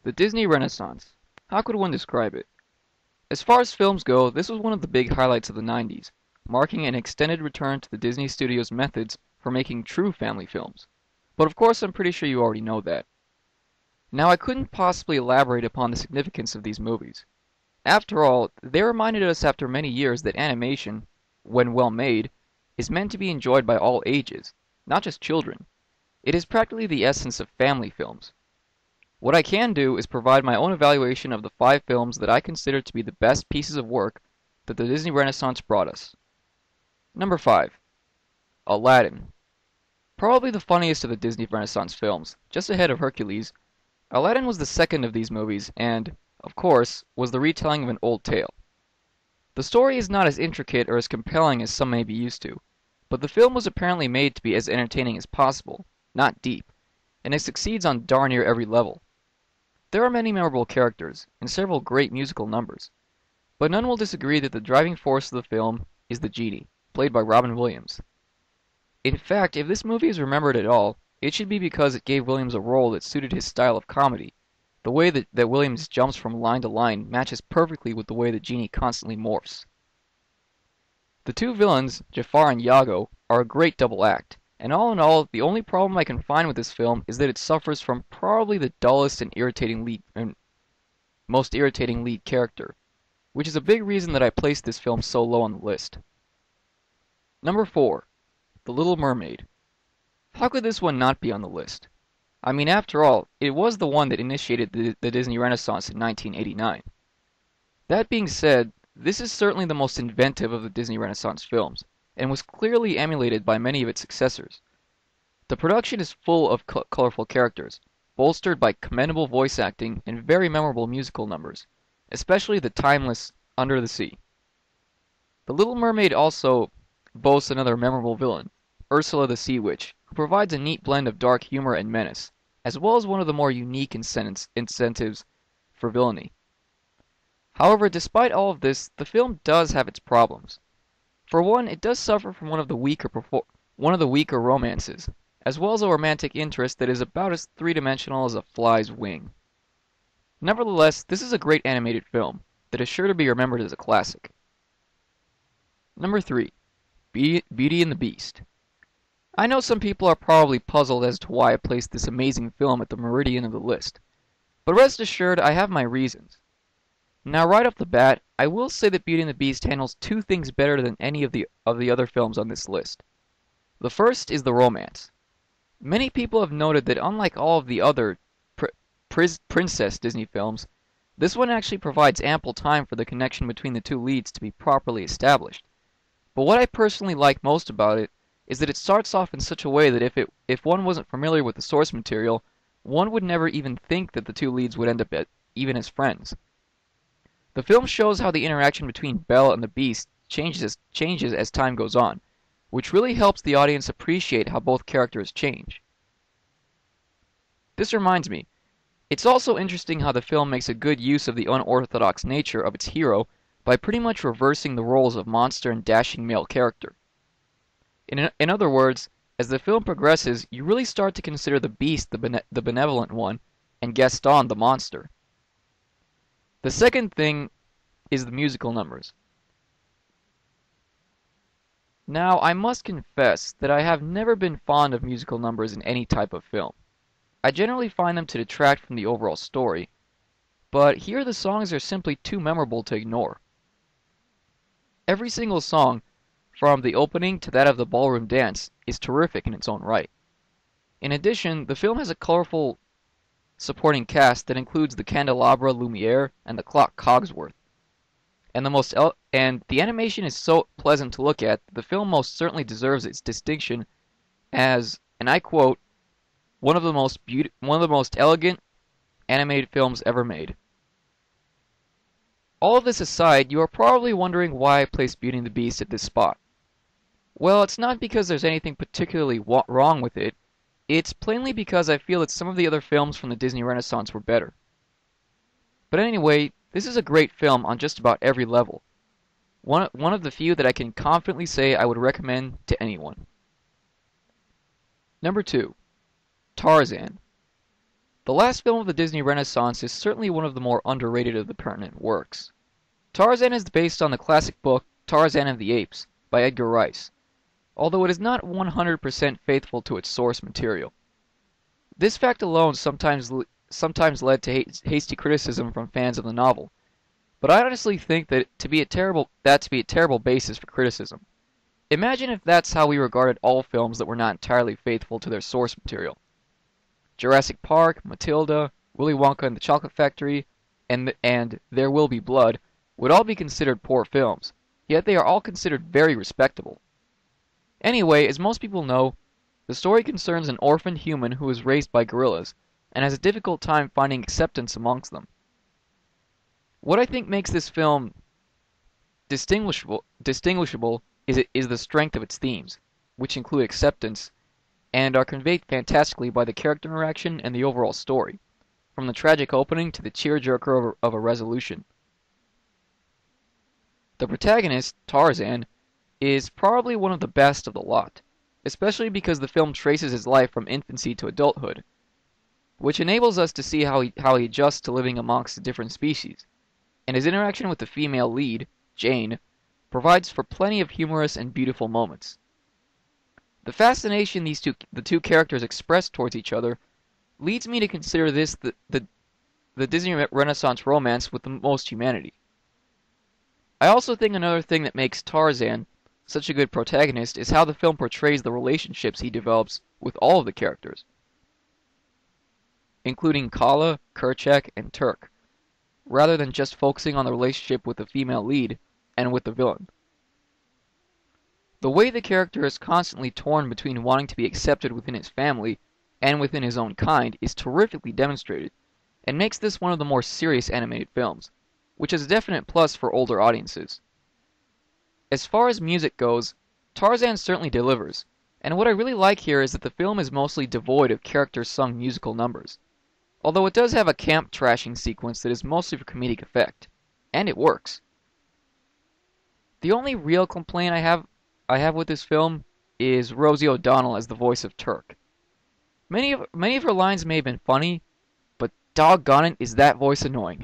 The Disney Renaissance. How could one describe it? As far as films go, this was one of the big highlights of the 90s, marking an extended return to the Disney Studios' methods for making true family films. But of course I'm pretty sure you already know that. Now I couldn't possibly elaborate upon the significance of these movies. After all, they reminded us after many years that animation, when well made, is meant to be enjoyed by all ages, not just children. It is practically the essence of family films. What I can do is provide my own evaluation of the 5 films that I consider to be the best pieces of work that the Disney Renaissance brought us. Number 5. Aladdin. Probably the funniest of the Disney Renaissance films, just ahead of Hercules. Aladdin was the second of these movies and, of course, was the retelling of an old tale. The story is not as intricate or as compelling as some may be used to, but the film was apparently made to be as entertaining as possible, not deep, and it succeeds on darn near every level. There are many memorable characters, and several great musical numbers, but none will disagree that the driving force of the film is the genie, played by Robin Williams. In fact, if this movie is remembered at all, it should be because it gave Williams a role that suited his style of comedy. The way that Williams jumps from line to line matches perfectly with the way the genie constantly morphs. The two villains, Jafar and Iago, are a great double act, and all in all, the only problem I can find with this film is that it suffers from probably the dullest and most irritating lead character, which is a big reason that I placed this film so low on the list. Number 4. The Little Mermaid. How could this one not be on the list? I mean, after all, it was the one that initiated the Disney Renaissance in 1989. That being said, this is certainly the most inventive of the Disney Renaissance films, and was clearly emulated by many of its successors. The production is full of colorful characters, bolstered by commendable voice acting and very memorable musical numbers, especially the timeless Under the Sea. The Little Mermaid also boasts another memorable villain, Ursula the Sea Witch, who provides a neat blend of dark humor and menace, as well as one of the more unique incentives for villainy. However, despite all of this, the film does have its problems. For one, it does suffer from one of the weaker romances, as well as a romantic interest that is about as three-dimensional as a fly's wing. Nevertheless, this is a great animated film that is sure to be remembered as a classic. Number 3. Beauty and the Beast. I know some people are probably puzzled as to why I placed this amazing film at the meridian of the list, but rest assured I have my reasons. Now right off the bat, I will say that Beauty and the Beast handles 2 things better than any of the other films on this list. The first is the romance. Many people have noted that unlike all of the other princess Disney films, this one actually provides ample time for the connection between the 2 leads to be properly established. But what I personally like most about it is that it starts off in such a way that if one wasn't familiar with the source material, one would never even think that the 2 leads would end up even as friends. The film shows how the interaction between Belle and the Beast changes as time goes on, which really helps the audience appreciate how both characters change. This reminds me, it's also interesting how the film makes a good use of the unorthodox nature of its hero by pretty much reversing the roles of monster and dashing male character. In other words, as the film progresses, you really start to consider the Beast the benevolent one, and Gaston the monster. The second thing is the musical numbers. Now, I must confess that I have never been fond of musical numbers in any type of film. I generally find them to detract from the overall story, but here the songs are simply too memorable to ignore. Every single song, from the opening to that of the ballroom dance, is terrific in its own right. In addition, the film has a colorful supporting cast that includes the candelabra Lumiere and the clock Cogsworth. And the animation is so pleasant to look at that the film most certainly deserves its distinction as, and I quote, one of the most elegant animated films ever made. All of this aside, you are probably wondering why I placed Beauty and the Beast at this spot. Well, it's not because there's anything particularly wrong with it. It's plainly because I feel that some of the other films from the Disney Renaissance were better. But anyway, this is a great film on just about every level. One of the few that I can confidently say I would recommend to anyone. Number 2. Tarzan. The last film of the Disney Renaissance is certainly one of the more underrated of the pertinent works. Tarzan is based on the classic book Tarzan of the Apes by Edgar Rice, although it is not 100% faithful to its source material. This fact alone sometimes led to hasty criticism from fans of the novel, but I honestly think that to be a terrible basis for criticism. Imagine if that's how we regarded all films that were not entirely faithful to their source material. Jurassic Park, Matilda, Willy Wonka and the Chocolate Factory, and There Will Be Blood would all be considered poor films, yet they are all considered very respectable. Anyway, as most people know, the story concerns an orphaned human who is raised by gorillas and has a difficult time finding acceptance amongst them. What I think makes this film distinguishable is the strength of its themes, which include acceptance and are conveyed fantastically by the character interaction and the overall story, from the tragic opening to the tearjerker of a resolution. The protagonist, Tarzan, is probably one of the best of the lot, especially because the film traces his life from infancy to adulthood, which enables us to see how he adjusts to living amongst the different species, and his interaction with the female lead, Jane, provides for plenty of humorous and beautiful moments. The fascination the two characters express towards each other leads me to consider this the Disney Renaissance romance with the most humanity. I also think another thing that makes Tarzan such a good protagonist is how the film portrays the relationships he develops with all of the characters, including Kala, Kerchak, and Turk, rather than just focusing on the relationship with the female lead and with the villain. The way the character is constantly torn between wanting to be accepted within his family and within his own kind is terrifically demonstrated, and makes this one of the more serious animated films, which is a definite plus for older audiences. As far as music goes, Tarzan certainly delivers, and what I really like here is that the film is mostly devoid of character-sung musical numbers, although it does have a camp trashing sequence that is mostly for comedic effect, and it works. The only real complaint I have with this film is Rosie O'Donnell as the voice of Turk. Many of her lines may have been funny, but doggone it, is that voice annoying.